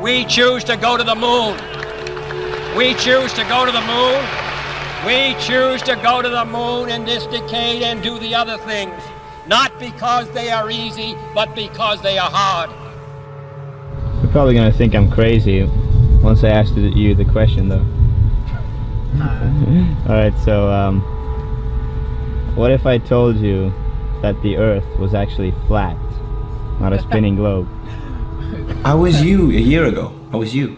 We choose to go to the moon. We choose to go to the moon. We choose to go to the moon in this decade and do the other things. Not because they are easy, but because they are hard. You're probably gonna think I'm crazy once I asked you the question, though. Alright, so what if I told you that the Earth was actually flat, not a spinning globe? I was you a year ago. I was you.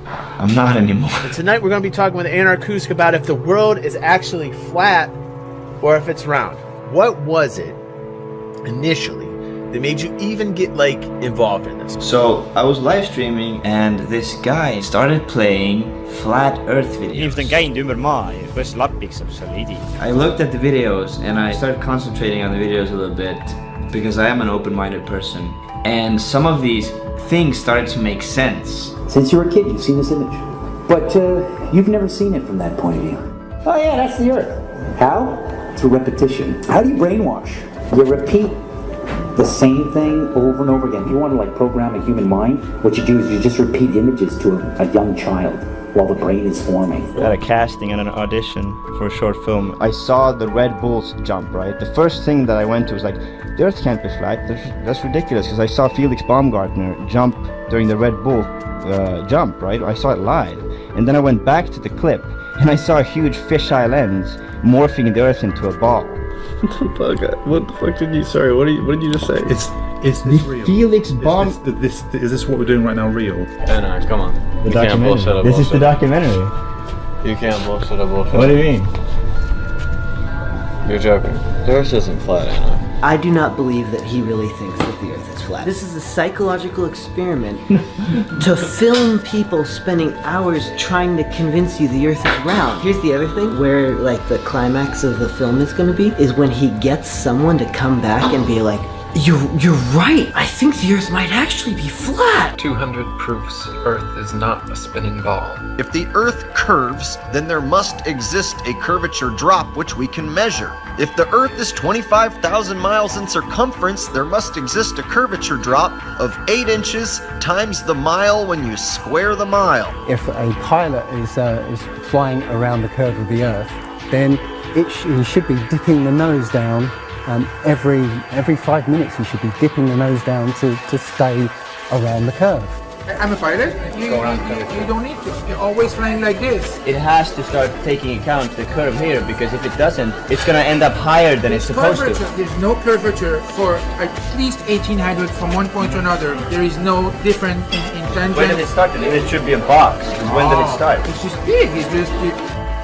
I'm not anymore. And tonight we're going to be talking with Anarkusk about if the world is actually flat or if it's round. What was it initially that made you even get involved in this? So I was live streaming and this guy started playing flat Earth videos. I looked at the videos and I started concentrating on the videos a little bit because I am an open-minded person. And some of these things started to make sense. Since you were a kid, you've seen this image. But you've never seen it from that point of view. Oh yeah, that's the Earth. How? Through repetition. How do you brainwash? You repeat the same thing over and over again. If you want to program a human mind, what you do is you just repeat images to a young child while the brain is forming. At a casting and an audition for a short film, I saw the Red Bulls jump, right? The first thing that I went to was the Earth can't be flat. That's ridiculous, because I saw Felix Baumgartner jump during the Red Bull jump, right? I saw it live. And then I went back to the clip and I saw a huge fisheye lens morphing the Earth into a ball. What the fuck did you? Sorry, what did you just say? Is this real? Felix Baum. Is this what we're doing right now real? No, come on. The documentary. This is the documentary. You can't bullshit a bullshit. What do you mean? You're joking. The Earth isn't flat, Anna. I do not believe that he really thinks that the Earth is flat. This is a psychological experiment to film people spending hours trying to convince you the Earth is round. Here's the other thing, where the climax of the film is going to be, is when he gets someone to come back and be like, You're right. I think the Earth might actually be flat. 200 proofs Earth is not a spinning ball. If the Earth curves, then there must exist a curvature drop which we can measure. If the Earth is 25,000 miles in circumference, there must exist a curvature drop of 8 inches times the mile when you square the mile. If a pilot is flying around the curve of the Earth, then he should be dipping the nose down. Every 5 minutes you should be dipping the nose down to stay around the curve. I'm a pilot. You don't need to. You're always flying like this. It has to start taking account the curve here, because if it doesn't, it's going to end up higher than it's supposed to. There's no curvature for at least 1800 from one point to another. There is no difference in tangent. When did it start? It should be a box. When did it start? It's just big. It's just big.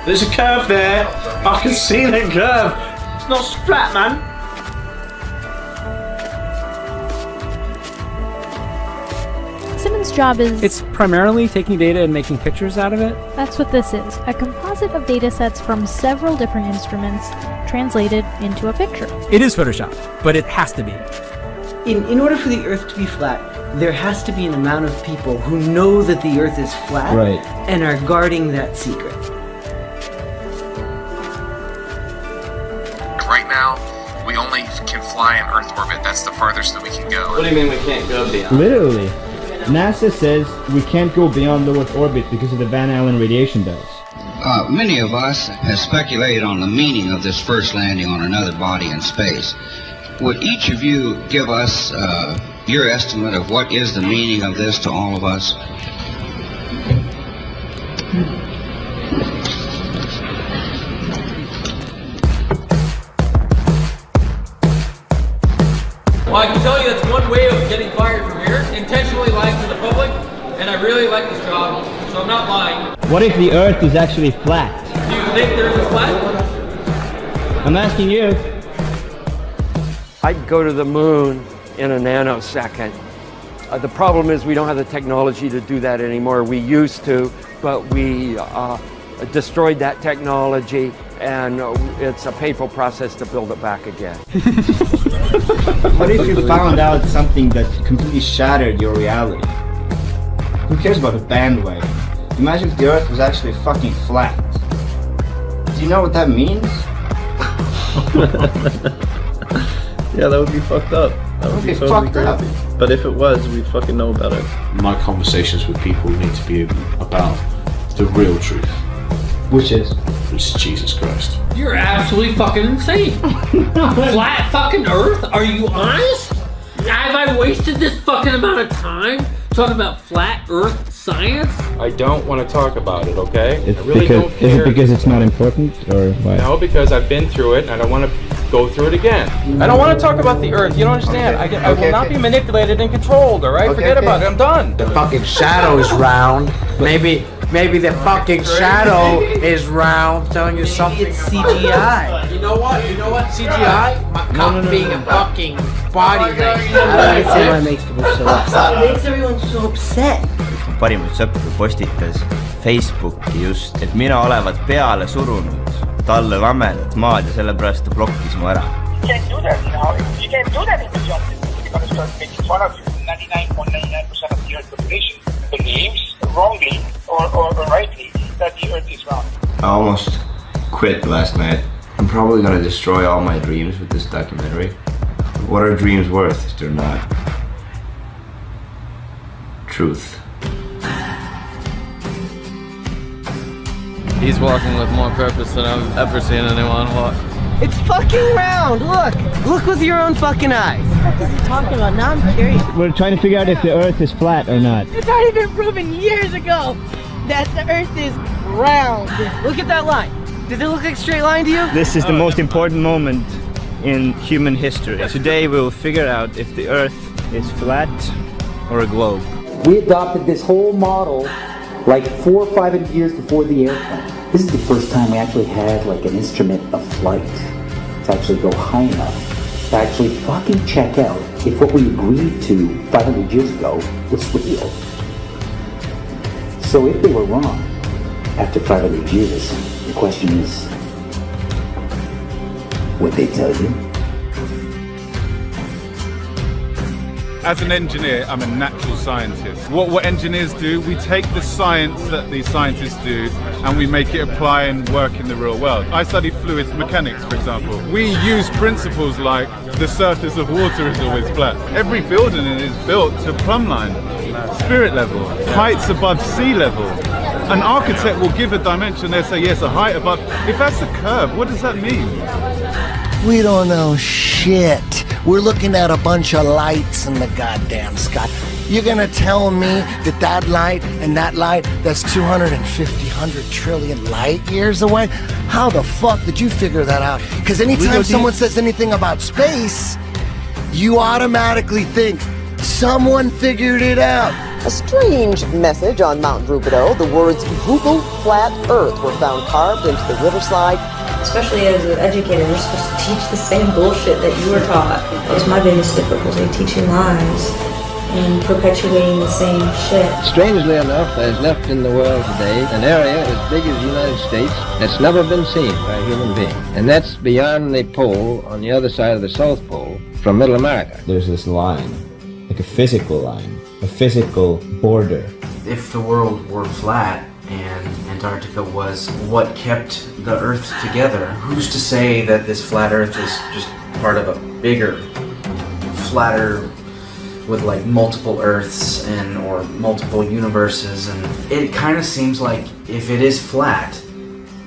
There's a curve there. I can see the curve. It's not flat, man. Simmons' job is... It's primarily taking data and making pictures out of it. That's what this is. A composite of data sets from several different instruments translated into a picture. It is Photoshop, but it has to be. In order for the Earth to be flat, there has to be an amount of people who know that the Earth is flat and are guarding that secret. Right now, we only can fly in Earth orbit. That's the farthest that we can go. What do you mean we can't go beyond? Literally. NASA says we can't go beyond low Earth orbit because of the Van Allen radiation belts. Many of us have speculated on the meaning of this first landing on another body in space. Would each of you give us your estimate of what is the meaning of this to all of us? Well, I can tell you that's one way of getting fired from here, intentionally lying to the public, and I really like this job, so I'm not lying. What if the Earth is actually flat? Do you think the Earth is flat? I'm asking you. I'd go to the moon in a nanosecond. The problem is we don't have the technology to do that anymore. We used to, but we destroyed that technology, and it's a painful process to build it back again. What if you found out something that completely shattered your reality? Who cares about a bandwagon? Imagine if the Earth was actually fucking flat. Do you know what that means? Yeah, that would be fucked up. That would be fucked great. up. But if it was, we'd fucking know about it. My conversations with people need to be about the real truth. Which is? It's Jesus Christ. You're absolutely fucking insane. Flat fucking Earth? Are you honest? Have I wasted this fucking amount of time talking about flat Earth science? I don't want to talk about it, okay? It's I really because, don't care. is it because it's not important, or why? No, because I've been through it and I don't want to go through it again. I don't want to talk about the Earth. You don't understand. I will not be manipulated and controlled, all right? Forget about it. I'm done. The fucking shadow is round. Maybe the fucking shadow is round, telling you something. It's CGI. You know what? CGI? My cock being a fucking body ring. I don't understand why it makes people so upset. It makes everyone so upset. Üks mu parimaid sõpru postitas Facebooki just, et mina olevat peale surunud talle lammedat maad ja sellepärast ta blokkis mu ära. You can't do that, you know. You can't do that in the job. You're going to start making fun of you. 99.99% of the Earth population believes wrongly or rightly that the Earth is round. I almost quit last night. I'm probably gonna destroy all my dreams with this documentary. What are dreams worth if they're not truth? He's walking with more purpose than I've ever seen anyone walk. It's fucking round, look! Look with your own fucking eyes. What is he talking about? Now I'm curious. We're trying to figure out if the Earth is flat or not. It's already been proven years ago that the Earth is round. Look at that line. Does it look like a straight line to you? This is the most important moment in human history. Today we will figure out if the Earth is flat or a globe. We adopted this whole model like 400 or 500 years before the airplane. This is the first time we actually had like an instrument of flight to actually go high enough to actually fucking check out if what we agreed to 500 years ago was real. So if they were wrong after 500 years, the question is, would they tell you? As an engineer, I'm a natural scientist. What engineers do, we take the science that these scientists do and we make it apply and work in the real world. I study fluid mechanics, for example. We use principles like the surface of water is always flat. Every building is built to plumb line, spirit level, heights above sea level. An architect will give a dimension, they'll say, yes, a height above. If that's a curve, what does that mean? We don't know shit. We're looking at a bunch of lights in the goddamn sky. You're gonna tell me that that light and that light that's 100 trillion light years away? How the fuck did you figure that out? Because anytime someone says anything about space, you automatically think someone figured it out. A strange message on Mount Rubidoux. The words Google Flat Earth were found carved into the riverside. Especially as an educator, we're supposed to teach the same bullshit that you were taught. That was my biggest difficulty, teaching lies and perpetuating the same shit. Strangely enough, there's left in the world today an area as big as the United States that's never been seen by a human being. And that's beyond the pole on the other side of the South Pole from Middle America. There's this line, like a physical line, a physical border. If the world were flat and Antarctica was what kept the Earth together, who's to say that this flat Earth is just part of a bigger, flatter, with like multiple Earths and or multiple universes? And it kind of seems like if it is flat,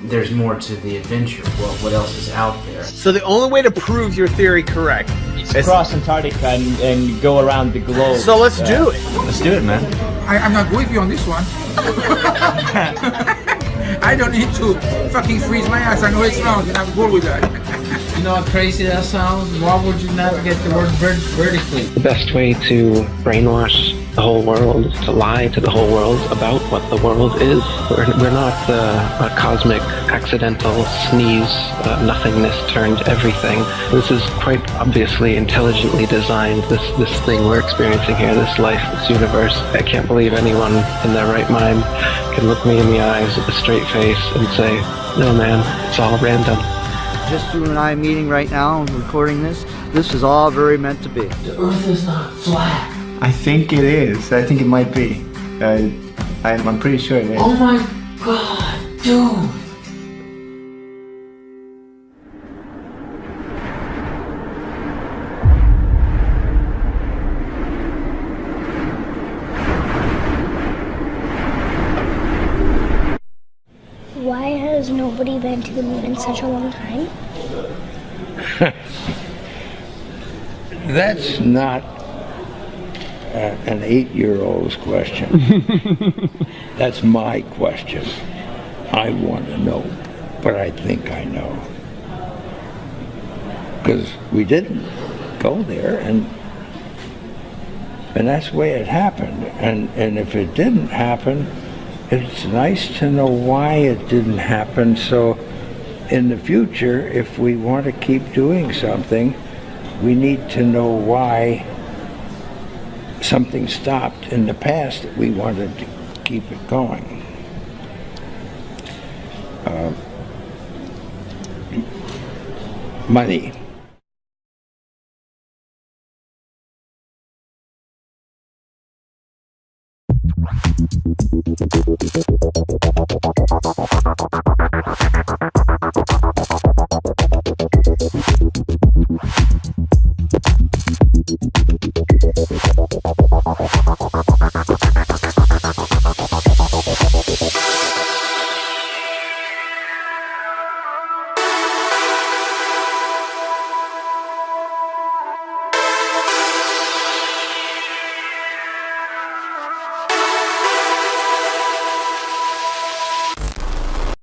there's more to the adventure. Well, what else is out there? So the only way to prove your theory correct is cross Antarctica and go around the globe. So let's do it. Let's do it, man. I'm not with you on this one. I don't need to fucking freeze my ass. I know it's round and I'm good with that. You know how crazy that sounds? Why would you not get the word vertically? The best way to brainwash the whole world is to lie to the whole world about what the world is. We're not a cosmic, accidental sneeze, nothingness turned everything. This is quite obviously intelligently designed, this thing we're experiencing here, this life, this universe. I can't believe anyone in their right mind can look me in the eyes with a straight face and say, no man, it's all random. Just you and I meeting right now and recording this is all very meant to be. The Earth is not flat. I think it is. I think it might be. I'm pretty sure it is. Oh my god, dude. to the moon in such a long time? That's not an 8-year-old's question. That's my question. I want to know, but I think I know. Because we didn't go there, and that's the way it happened. And if it didn't happen, it's nice to know why it didn't happen, so in the future, if we want to keep doing something, we need to know why something stopped in the past that we wanted to keep it going. Money.